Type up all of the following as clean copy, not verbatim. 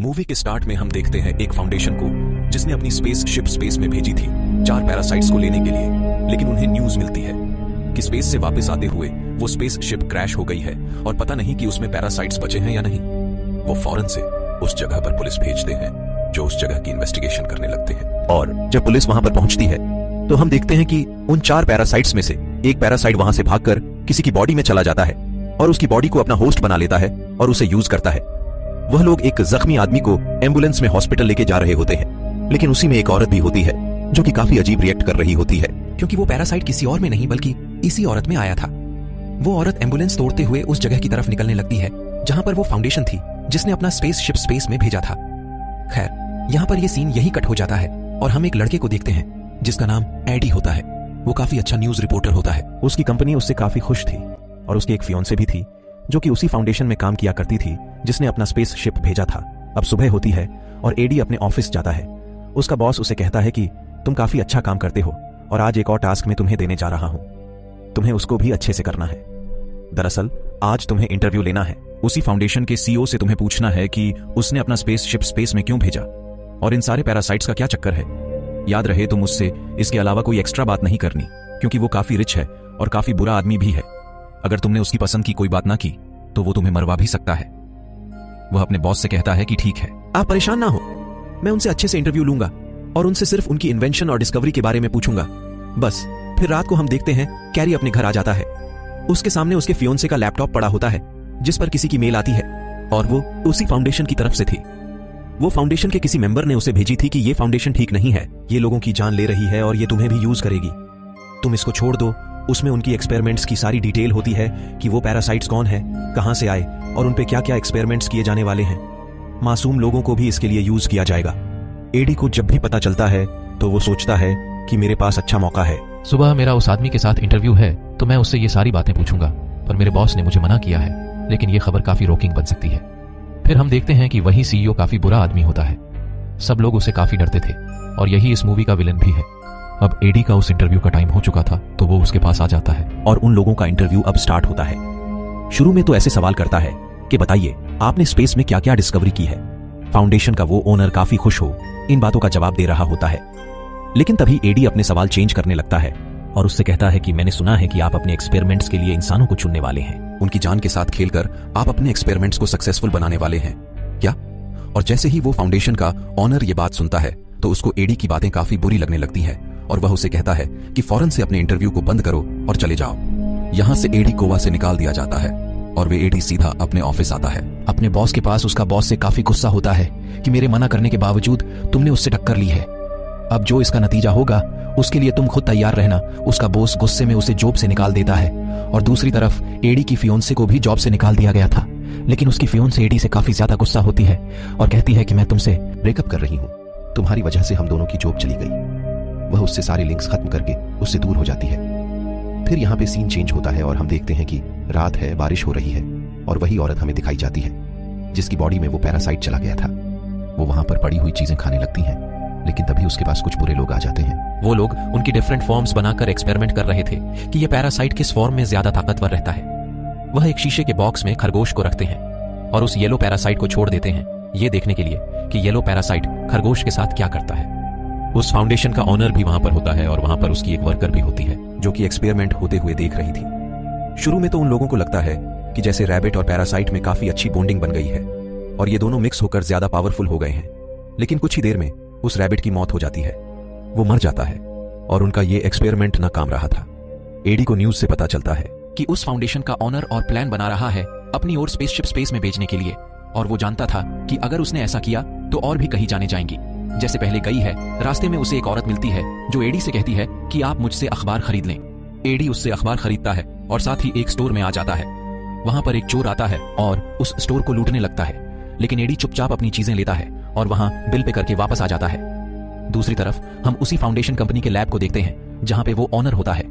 Movie के start में हम देखते हैं एक फाउंडेशन को जिसने अपनी स्पेस शिप स्पेस में भेजी थी 4 पैरासाइट्स को लेने के लिए, लेकिन उन्हें न्यूज मिलती है कि स्पेस से वापस आते हुए वो स्पेस शिप क्रैश हो गई है और पता नहीं कि उसमें पैरासाइट्स बचे हैं या नहीं। वो फौरन से उस जगह पर पुलिस भेजते हैं जो उस जगह की इन्वेस्टिगेशन करने लगते हैं। और जब पुलिस वहां पर पहुंचती है तो हम देखते हैं कि उन 4 पैरासाइट्स में से एक पैरासाइट वहां से भागकर किसी की बॉडी में चला जाता है और उसकी बॉडी को अपना होस्ट बना लेता है और उसे यूज करता है। वह लोग एक जख्मी आदमी को एम्बुलेंस में हॉस्पिटल लेके जा रहे होते हैं, लेकिन उसी में एक औरत भी होती है जो कि काफी अजीब रिएक्ट कर रही होती है, क्योंकि वो पैरासाइट किसी और में नहीं बल्कि इसी औरत में आया था। वो औरत एम्बुलेंस तोड़ते हुए उस जगह की तरफ निकलने लगती है जहां पर वो फाउंडेशन थी जिसने अपना स्पेसशिप स्पेस में भेजा था। खैर, यहाँ पर ये सीन यही कट हो जाता है और हम एक लड़के को देखते हैं जिसका नाम एडी होता है। वो काफी अच्छा न्यूज रिपोर्टर होता है। उसकी कंपनी उससे काफी खुश थी और उसकी एक फियोंसे भी थी जो कि उसी फाउंडेशन में काम किया करती थी जिसने अपना स्पेस शिप भेजा था। अब सुबह होती है और एडी अपने ऑफिस जाता है। उसका बॉस उसे कहता है कि तुम काफी अच्छा काम करते हो और आज एक और टास्क में तुम्हें देने जा रहा हूं, तुम्हें उसको भी अच्छे से करना है। दरअसल आज तुम्हें इंटरव्यू लेना है। उसी फाउंडेशन के सीईओ से तुम्हें पूछना है कि उसने अपना स्पेस शिप स्पेस में क्यों भेजा और इन सारे पैरासाइट्स का क्या चक्कर है। याद रहे तुम उससे इसके अलावा कोई एक्स्ट्रा बात नहीं करनी, क्योंकि वो काफी रिच है और काफी बुरा आदमी भी है। अगर तुमने उसकी पसंद की कोई बात ना की तो वो तुम्हें मरवा भी सकता है। वह अपने बॉस से कहता है कि ठीक है, आप परेशान ना हो, मैं उनसे अच्छे से इंटरव्यू लूंगा और उनसे सिर्फ उनकी इन्वेंशन और डिस्कवरी के बारे में पूछूंगा। बस फिर रात को हम देखते हैं कैरी अपने घर आ जाता है। उसके सामने उसके फियोंसे का लैपटॉप पड़ा होता है जिस पर किसी की मेल आती है और वो उसी फाउंडेशन की तरफ से थी। वो फाउंडेशन के किसी मेंबर ने उसे भेजी थी कि ये फाउंडेशन ठीक नहीं है, ये लोगों की जान ले रही है और ये तुम्हें भी यूज करेगी, तुम इसको छोड़ दो। उसमें उनकी एक्सपेरिमेंट्स की सारी डिटेल होती है कि वो पैरासाइट्स कौन है, कहां से आए और उन पे क्या क्या एक्सपेरिमेंट्स किए जाने वाले हैं। मासूम लोगों को भी इसके लिए यूज किया जाएगा। एडी को जब भी पता चलता है तो वो सोचता है कि मेरे पास अच्छा मौका है। सुबह मेरा उस आदमी के साथ इंटरव्यू है तो मैं उससे ये सारी बातें पूछूंगा, पर मेरे बॉस ने मुझे मना किया है, लेकिन ये खबर काफी रोकिंग बन सकती है। फिर हम देखते हैं कि वही सीईओ काफी बुरा आदमी होता है। सब लोग उसे काफी डरते थे और यही इस मूवी का विलन भी है। अब एडी का उस इंटरव्यू का टाइम हो चुका था तो वो उसके पास आ जाता है और उन लोगों का इंटरव्यू अब स्टार्ट होता है। शुरू में तो ऐसे सवाल करता है कि बताइए आपने स्पेस में क्या क्या डिस्कवरी की है। फाउंडेशन का वो ओनर काफी खुश हो इन बातों का जवाब दे रहा होता है, लेकिन तभी एडी अपने सवाल चेंज करने लगता है और उससे कहता है कि मैंने सुना है कि आप अपने एक्सपेरिमेंट्स के लिए इंसानों को चुनने वाले हैं, उनकी जान के साथ खेलकर आप अपने एक्सपेरिमेंट्स को सक्सेसफुल बनाने वाले हैं क्या। और जैसे ही वो फाउंडेशन का ऑनर ये बात सुनता है तो उसको एडी की बातें काफी बुरी लगने लगती हैं और वह उसे कहता है कि फौरन से अपने इंटरव्यू को बंद करो और चले जाओ। यहां से एडी गोवा से निकाल दिया जाता है और वे एडी सीधा अपने ऑफिस आता है। अपने बॉस के पास उसका बॉस से काफी गुस्सा होता है कि मेरे मना करने के बावजूद तुमने उससे टक्कर ली है। अब जो इसका नतीजा होगा उसके लिए तुम खुद तैयार रहना। उसका बॉस गुस्से में उसे जॉब से निकाल देता है और दूसरी तरफ एडी की फियोंसे को भी जॉब से निकाल दिया गया था, लेकिन उसकी फियोंसे एडी से काफी ज्यादा गुस्सा होती है और कहती है कि मैं तुमसे ब्रेकअप कर रही हूँ, तुम्हारी वजह से हम दोनों की जॉब चली गई। वह उससे सारे लिंक्स खत्म करके उससे दूर हो जाती है। फिर यहाँ पे सीन चेंज होता है और हम देखते हैं कि रात है, बारिश हो रही है और वही औरत हमें दिखाई जाती है जिसकी बॉडी में वो पैरासाइट चला गया था। वो वहां पर पड़ी हुई चीजें खाने लगती हैं, लेकिन तभी उसके पास कुछ बुरे लोग आ जाते हैं। वो लोग उनकी डिफरेंट फॉर्म्स बनाकर एक्सपेरिमेंट कर रहे थे कि ये पैरासाइट किस फॉर्म में ज्यादा ताकतवर रहता है। वह एक शीशे के बॉक्स में खरगोश को रखते हैं और उस येलो पैरासाइट को छोड़ देते हैं ये देखने के लिए कि येलो पैरासाइट खरगोश के साथ क्या करता है। उस फाउंडेशन का ऑनर भी वहां पर होता है और वहां पर उसकी एक वर्कर भी होती है जो कि एक्सपेरिमेंट होते हुए देख रही थी। शुरू में तो उन लोगों को लगता है कि जैसे रैबिट और पैरासाइट में काफी अच्छी बॉन्डिंग बन गई है और ये दोनों मिक्स होकर ज्यादा पावरफुल हो गए हैं, लेकिन कुछ ही देर में उस रैबिट की मौत हो जाती है, वो मर जाता है और उनका ये एक्सपेरिमेंट नाकाम रहा था। एडी को न्यूज से पता चलता है कि उस फाउंडेशन का ऑनर और प्लान बना रहा है अपनी ओर स्पेसशिप स्पेस में भेजने के लिए, और वो जानता था कि अगर उसने ऐसा किया तो और भी कहीं जाने जाएंगी। जैसे पहले कही है, रास्ते में उसे एक औरत मिलती है जो एडी से कहती है कि आप मुझसे अखबार खरीद लें। एडी उससे अखबार खरीदता है और साथ ही एक स्टोर में आ जाता है। वहां पर एक चोर आता है और उस स्टोर को लूटने लगता है, लेकिन एडी चुपचाप अपनी चीजें लेता है और वहां बिल पे करके वापस आ जाता है। दूसरी तरफ हम उसी फाउंडेशन कंपनी के लैब को देखते हैं जहां पे वो ऑनर होता है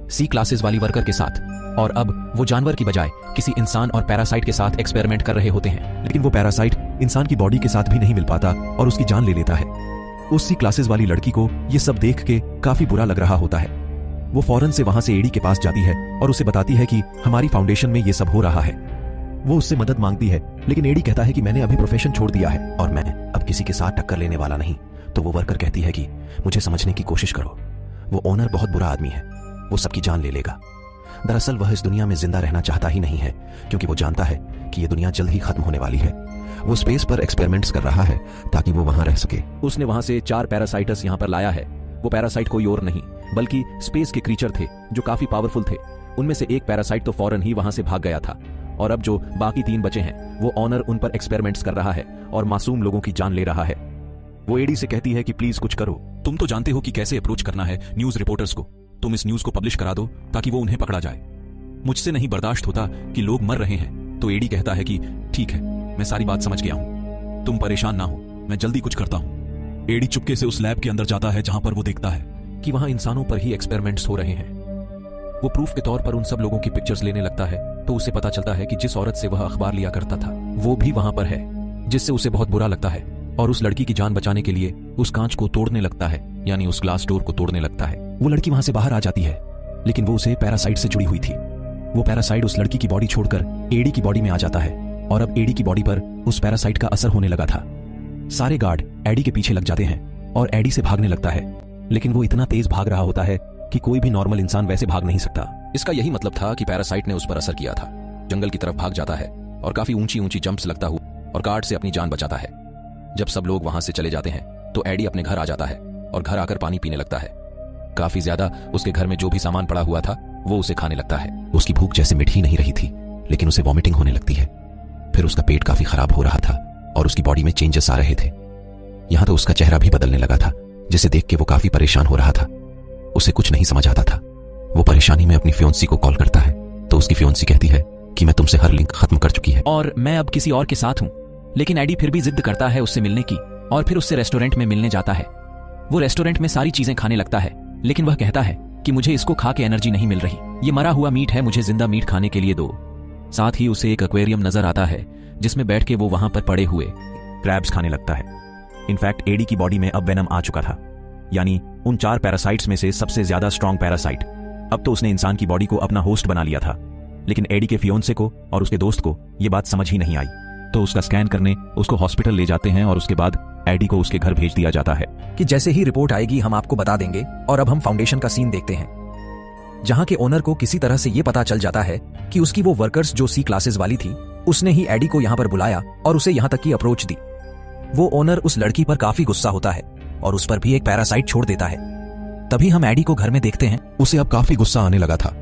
सी क्लासेस वाली वर्कर के साथ, और अब वो जानवर की बजाय किसी इंसान और पैरासाइट के साथ एक्सपेरिमेंट कर रहे होते हैं, लेकिन वो पैरासाइट इंसान की बॉडी के साथ भी नहीं मिल पाता और उसकी जान ले लेता है। उस सी क्लासेस वाली लड़की को ये सब देख के काफी बुरा लग रहा होता है। वो फौरन से वहां से एडी के पास जाती है और उसे बताती है कि हमारी फाउंडेशन में ये सब हो रहा है। वो उससे मदद मांगती है, लेकिन एडी कहता है कि मैंने अभी प्रोफेशन छोड़ दिया है और मैं अब किसी के साथ टक्कर लेने वाला नहीं। तो वो वर्कर कहती है कि मुझे समझने की कोशिश करो, वो ओनर बहुत बुरा आदमी है, वो सबकी जान ले लेगा। दरअसल वह इस दुनिया में जिंदा रहना चाहता ही नहीं है, क्योंकि वो जानता है कि ये दुनिया जल्द ही खत्म होने वाली है। वो स्पेस पर एक्सपेरिमेंट्स कर रहा है ताकि वो वहां रह सके। उसने वहां से 4 पैरासाइटस यहां पर लाया है। वो पैरासाइट कोई और नहीं बल्कि स्पेस के क्रीचर थे जो काफी पावरफुल थे। उनमें से एक पैरासाइट तो फौरन ही वहां से भाग गया था, और अब जो बाकी 3 बचे हैं वो ऑनर उन पर एक्सपेरिमेंट्स कर रहा है और मासूम लोगों की जान ले रहा है। वो एडी से कहती है कि प्लीज कुछ करो, तुम तो जानते हो कि कैसे अप्रोच करना है न्यूज रिपोर्टर्स को, तुम इस न्यूज को पब्लिश करा दो ताकि वो उन्हें पकड़ा जाए। मुझसे नहीं बर्दाश्त होता कि लोग मर रहे हैं। तो एडी कहता है कि ठीक है, मैं सारी बात समझ गया हूं, तुम परेशान ना हो, मैं जल्दी कुछ करता हूं। एडी चुपके से उस लैब के अंदर जाता है जहां पर वो देखता है कि वहां इंसानों पर ही एक्सपेरिमेंट्स हो रहे हैं। वो प्रूफ के तौर पर उन सब लोगों की पिक्चर्स लेने लगता है, तो उसे पता चलता है कि जिस औरत से वह अखबार लिया करता था वो भी वहां पर है, जिससे उसे बहुत बुरा लगता है और उस लड़की की जान बचाने के लिए उस कांच को तोड़ने लगता है, यानी उस ग्लास डोर को तोड़ने लगता है। वो लड़की वहां से बाहर आ जाती है, लेकिन वो उसे पैरासाइट से जुड़ी हुई थी। वो पैरासाइट उस लड़की की बॉडी छोड़कर एडी की बॉडी में आ जाता है और अब एडी की बॉडी पर उस पैरासाइट का असर होने लगा था। सारे गार्ड एडी के पीछे लग जाते हैं और एडी से भागने लगता है, लेकिन वो इतना तेज भाग रहा होता है कि कोई भी नॉर्मल इंसान वैसे भाग नहीं सकता। इसका यही मतलब था कि पैरासाइट ने उस पर असर किया था। जंगल की तरफ भाग जाता है और काफी ऊंची ऊंची जंप्स लगता हुआ और गार्ड से अपनी जान बचाता है। जब सब लोग वहां से चले जाते हैं तो एडी अपने घर आ जाता है और घर आकर पानी पीने लगता है। काफी ज्यादा उसके घर में जो भी सामान पड़ा हुआ था वो उसे खाने लगता है। उसकी भूख जैसे मिट ही नहीं रही थी, लेकिन उसे वॉमिटिंग होने लगती है। फिर उसका पेट काफी खराब हो रहा था और उसकी बॉडी में चेंजेस आ रहे थे। यहां तो उसका चेहरा भी बदलने लगा था, जिसे देख के वो काफी परेशान हो रहा था। उसे कुछ नहीं समझ आता था। वो परेशानी में अपनी फियोंसी को कॉल करता है, तो उसकी फियोंसी कहती है कि मैं तुमसे हर लिंक खत्म कर चुकी है और मैं अब किसी और के साथ हूं। लेकिन एडी फिर भी जिद करता है उससे मिलने की और फिर उससे रेस्टोरेंट में मिलने जाता है। वो रेस्टोरेंट में सारी चीजें खाने लगता है, लेकिन वह कहता है कि मुझे इसको खा के एनर्जी नहीं मिल रही, ये मरा हुआ मीट है, मुझे जिंदा मीट खाने के लिए दो। साथ ही उसे एक एक्वेरियम नजर आता है जिसमें बैठ के वो वहां पर पड़े हुए क्रैब्स खाने लगता है। इनफैक्ट एडी की बॉडी में अब वेनम आ चुका था, यानी उन 4 पैरासाइट्स में से सबसे ज्यादा स्ट्रॉन्ग पैरासाइट। अब तो उसने इंसान की बॉडी को अपना होस्ट बना लिया था, लेकिन एडी के फियोंसे को और उसके दोस्त को यह बात समझ ही नहीं आई। तो उसका स्कैन करने उसको हॉस्पिटल ले जाते हैं और उसके बाद एडी को उसके घर भेज दिया जाता है कि जैसे ही रिपोर्ट आएगी हम आपको बता देंगे। और अब हम फाउंडेशन का सीन देखते हैं, जहां के ओनर को किसी तरह से यह पता चल जाता है कि उसकी वो वर्कर्स जो C क्लासेस वाली थी, उसने ही एडी को यहां पर बुलाया और उसे यहां तक की अप्रोच दी। वो ओनर उस लड़की पर काफी गुस्सा होता है और उस पर भी एक पैरासाइट छोड़ देता है। तभी हम एडी को घर में देखते हैं। उसे अब काफी गुस्सा आने लगा था।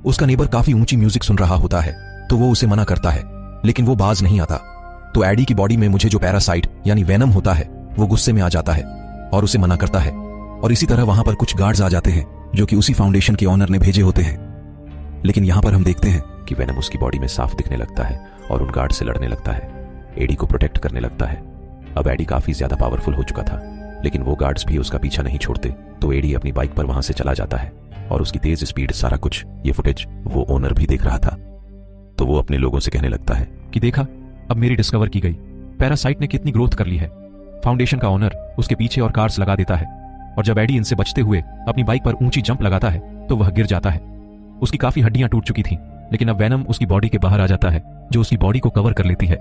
उसका नेबर काफी ऊंची म्यूजिक सुन रहा होता है, तो वो उसे मना करता है, लेकिन वो बाज नहीं आता। तो एडी की बॉडी में मुझे जो पैरासाइट यानी वेनम होता है वो गुस्से में आ जाता है और उसे मना करता है। और इसी तरह वहां पर कुछ गार्ड्स आ जाते हैं जो कि उसी फाउंडेशन के ओनर ने भेजे होते हैं। लेकिन यहां पर हम देखते हैं कि वेनम उसकी बॉडी में साफ दिखने लगता है और उन गार्ड से लड़ने लगता है, एडी को प्रोटेक्ट करने लगता है। अब एडी काफी ज्यादा पावरफुल हो चुका था, लेकिन वो गार्ड्स भी उसका पीछा नहीं छोड़ते। तो एडी अपनी बाइक पर वहां से चला जाता है और उसकी तेज स्पीड, सारा कुछ, ये फुटेज वो ओनर भी देख रहा था। तो वो अपने लोगों से कहने लगता है कि देखा, अब मेरी डिस्कवर की गई पैरासाइट ने कितनी ग्रोथ कर ली है। फाउंडेशन का ओनर उसके पीछे और कार्स लगा देता है, और जब एडी इनसे बचते हुए अपनी बाइक पर ऊंची जंप लगाता है तो वह गिर जाता है। उसकी काफी हड्डियां टूट चुकी थीं, लेकिन अब वेनम उसकी बॉडी के बाहर आ जाता है जो उसकी बॉडी को कवर कर लेती है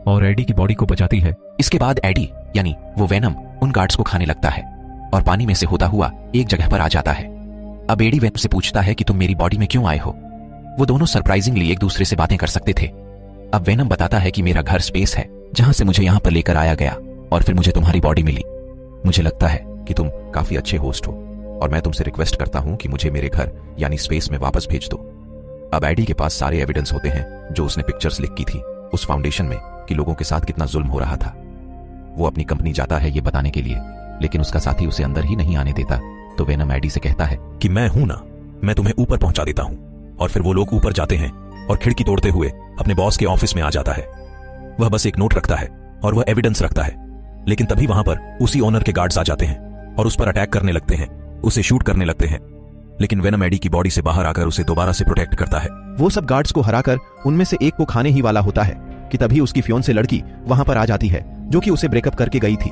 और एडी की बॉडी को बचाती है। इसके बाद एडी यानी वो वेनम उन गार्ड्स को खाने लगता है और पानी में से होता हुआ एक जगह पर आ जाता है। अब एडी वेनम से पूछता है कि तुम मेरी बॉडी में क्यों आए हो। वो दोनों सरप्राइजिंगली एक दूसरे से बातें कर सकते थे। अब वेनम बताता है कि मेरा घर स्पेस है जहां से मुझे यहां पर लेकर आया गया और फिर मुझे तुम्हारी बॉडी मिली। मुझे लगता है कि तुम काफी अच्छे होस्ट हो और मैं तुमसे रिक्वेस्ट करता हूं कि मुझे मेरे घर यानी स्पेस में वापस भेज दो। अब एडी के पास सारे एविडेंस होते हैं जो उसने पिक्चर्स लिख की थी उस फाउंडेशन में कि लोगों के साथ कितना जुल्म हो रहा था। वो अपनी कंपनी जाता है ये बताने के लिए, लेकिन उसका साथी उसे अंदर ही नहीं आने देता। तो वेनम एडी से कहता है कि मैं हूं ना, मैं तुम्हें ऊपर पहुंचा देता हूं। और फिर वो लोग ऊपर जाते हैं और खिड़की तोड़ते हुए अपने बॉस के ऑफिस में आ जाता है। वह बस एक नोट रखता है और वह एविडेंस रखता है, लेकिन तभी वहां पर उसी ओनर के गार्ड्स आ जाते हैं और उस पर अटैक करने लगते हैं, उसे शूट करने लगते हैं। लेकिन वेनम एडी की बॉडी से बाहर आकर उसे दोबारा से प्रोटेक्ट करता है। वो सब गार्ड्स को हराकर उनमें से एक को खाने ही वाला होता है कि तभी उसकी फियोंसे लड़की वहां पर आ जाती है जो कि उसे ब्रेकअप करके गई थी।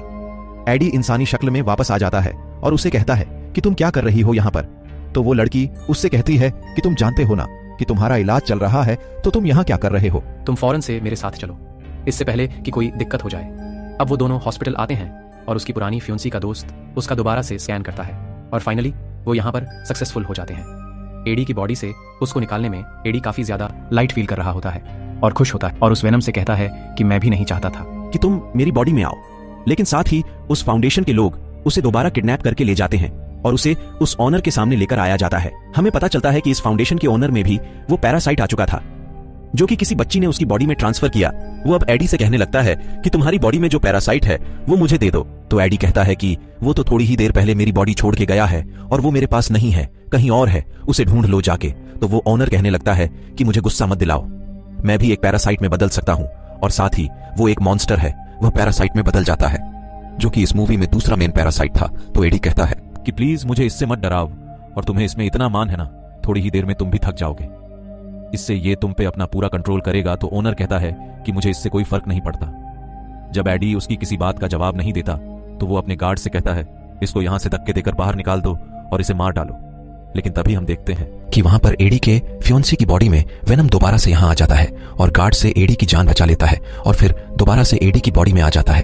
एडी इंसानी शक्ल में वापस आ जाता है और उसे कहता है कि तुम क्या कर रही हो यहाँ पर। तो वो लड़की उससे कहती है कि तुम जानते हो ना, कि तुम्हारा इलाज चल रहा है तो तुम यहाँ क्या कर रहे हो? तुम फौरन से मेरे साथ चलो, इससे पहले कि कोई दिक्कत हो जाए। अब वो दोनों हॉस्पिटल आते हैं और उसकी पुरानी फ्यूंसी का दोस्त उसका दोबारा से स्कैन करता है और फाइनली वो यहाँ पर सक्सेसफुल हो जाते हैं। एडी की बॉडी से उसको निकालने में एडी काफी ज्यादा लाइट फील कर रहा होता है और खुश होता है और उस वेनम से कहता है कि मैं भी नहीं चाहता था कि तुम मेरी बॉडी में आओ, लेकिन साथ ही उस फाउंडेशन के लोग उसे दोबारा किडनैप करके ले जाते हैं और उसे उस ऑनर के सामने लेकर आया जाता है। हमें पता चलता है कि इस फाउंडेशन के ओनर में भी वो पैरासाइट आ चुका था जो कि किसी बच्ची ने उसकी बॉडी में ट्रांसफर किया। वो अब एडी से कहने लगता है कि तुम्हारी बॉडी में जो पैरासाइट है वो मुझे दे दो। तो एडी कहता है कि वो तो थोड़ी ही देर पहले मेरी बॉडी छोड़ के गया है और वो मेरे पास नहीं है, कहीं और है, उसे ढूंढ लो जाके। तो वो ऑनर कहने लगता है कि मुझे गुस्सा मत दिलाओ, मैं भी एक पैरासाइट में बदल सकता हूं। और साथ ही वो एक मॉन्स्टर है, वह पैरासाइट में बदल जाता है, जो कि इस मूवी में दूसरा मेन पैरासाइट था। तो एडी कहता है कि प्लीज मुझे इससे मत डराओ, और तुम्हें इसमें इतना मान है ना, थोड़ी ही देर में तुम भी थक जाओगे, इससे ये तुम पे अपना पूरा कंट्रोल करेगा। तो ओनर कहता है कि मुझे इससे कोई फर्क नहीं पड़ता। जब एडी उसकी किसी बात का जवाब नहीं देता तो वो अपने गार्ड से कहता है इसको यहां से धक्के देकर बाहर निकाल दो और इसे मार डालो। लेकिन तभी हम देखते हैं कि वहां पर एडी के फ्योंसी की बॉडी में वेनम दोबारा से यहां आ जाता है और गार्ड से एडी की जान बचा लेता है और फिर दोबारा से एडी की बॉडी में आ जाता है।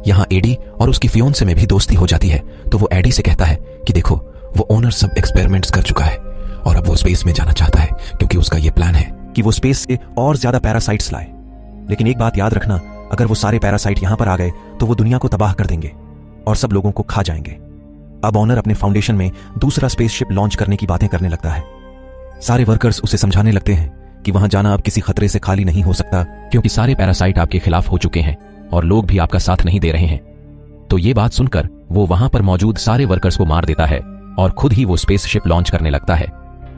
यहां एडी और उसकी फियोंसे में भी दोस्ती हो जाती है। तो वो एडी से कहता है कि देखो, वो ओनर सब एक्सपेरिमेंट्स कर चुका है और अब वो स्पेस में जाना चाहता है क्योंकि उसका ये प्लान है कि वो स्पेस से और ज्यादा पैरासाइट्स लाए। लेकिन एक बात याद रखना, अगर वो सारे पैरासाइट यहां पर आ गए तो वो दुनिया को तबाह कर देंगे और सब लोगों को खा जाएंगे। अब ऑनर अपने फाउंडेशन में दूसरा स्पेसशिप लॉन्च करने की बातें करने लगता है। सारे वर्कर्स उसे समझाने लगते हैं कि वहां जाना अब किसी खतरे से खाली नहीं हो सकता, क्योंकि सारे पैरासाइट आपके खिलाफ हो चुके हैं और लोग भी आपका साथ नहीं दे रहे हैं। तो ये बात सुनकर वो वहां पर मौजूद सारे वर्कर्स को मार देता है और खुद ही वो स्पेसशिप लॉन्च करने लगता है।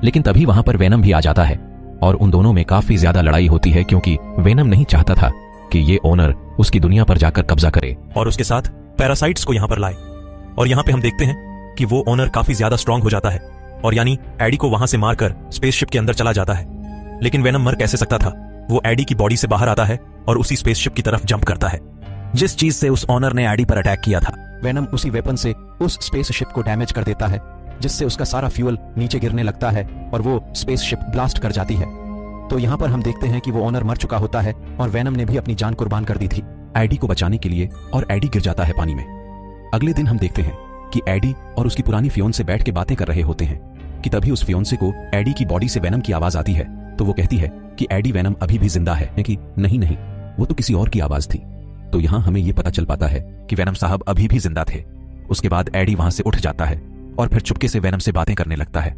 लेकिन तभी वहां पर वेनम भी आ जाता है और उन दोनों में काफी ज्यादा लड़ाई होती है, क्योंकि वेनम नहीं चाहता था कि ये ओनर उसकी दुनिया पर जाकर कब्जा करे और उसके साथ पैरासाइट्स को यहां पर लाए। और यहां पे हम देखते हैं कि वो ओनर काफी ज्यादा स्ट्रांग हो जाता है और यानी एडी को वहां से मारकर स्पेसशिप के अंदर चला जाता है। लेकिन वेनम मर कैसे सकता था? वो एडी की बॉडी से बाहर आता है और उसी स्पेसशिप की तरफ जंप करता है जिस चीज से उस ओनर ने एडी पर अटैक किया था। वेनम उसी वेपन से उस स्पेसशिप को डैमेज कर देता है, जिससे उसका सारा फ्यूल नीचे गिरने लगता है और वो स्पेसशिप ब्लास्ट कर जाती है। तो यहाँ पर हम देखते हैं कि वो ओनर मर चुका होता है और वेनम ने भी अपनी जान कुर्बान कर दी थी एडी को बचाने के लिए, और एडी गिर जाता है पानी में। अगले दिन हम देखते हैं कि एडी और उसकी पुरानी फियोंसे बैठ के बातें कर रहे होते हैं कि तभी उस फियोंसे को एडी की बॉडी से वेनम की आवाज आती है। तो वो कहती है कि एडी वेनम अभी भी जिंदा है कि नहीं, वो तो किसी और की आवाज थी। तो यहां हमें यह पता चल पाता है कि वेनम साहब अभी भी जिंदा थे। उसके बाद एडी वहां से उठ जाता है और फिर चुपके से वेनम से बातें करने लगता है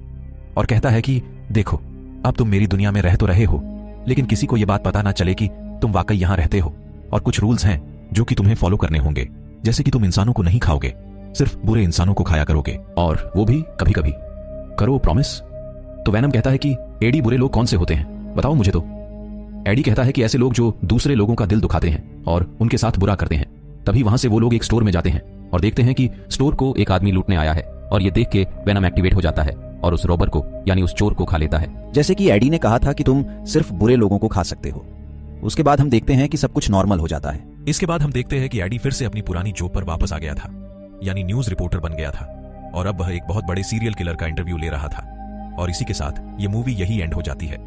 और कहता है कि देखो, अब तुम मेरी दुनिया में रह तो रहे हो, लेकिन किसी को यह बात पता ना चले कि तुम वाकई यहां रहते हो। और कुछ रूल्स हैं जो कि तुम्हें फॉलो करने होंगे, जैसे कि तुम इंसानों को नहीं खाओगे, सिर्फ बुरे इंसानों को खाया करोगे, और वो भी कभी कभी। करो प्रॉमिस। तो वेनम कहता है कि एडी, बुरे लोग कौन से होते हैं, बताओ मुझे। तो एडी कहता है कि ऐसे लोग जो दूसरे लोगों का दिल दुखाते हैं और उनके साथ बुरा करते हैं। तभी वहां से वो लोग एक स्टोर में जाते हैं और देखते हैं कि स्टोर को एक आदमी लूटने आया है, और ये देख के वेनम एक्टिवेट हो जाता है और उस रॉबर को, यानी उस चोर को खा लेता है। जैसे कि एडी ने कहा था कि तुम सिर्फ बुरे लोगों को खा सकते हो। उसके बाद हम देखते हैं कि सब कुछ नॉर्मल हो जाता है। इसके बाद हम देखते हैं कि एडी फिर से अपनी पुरानी जॉब पर वापस आ गया था, यानी न्यूज रिपोर्टर बन गया था, और अब वह एक बहुत बड़े सीरियल किलर का इंटरव्यू ले रहा था। और इसी के साथ ये मूवी यही एंड हो जाती है।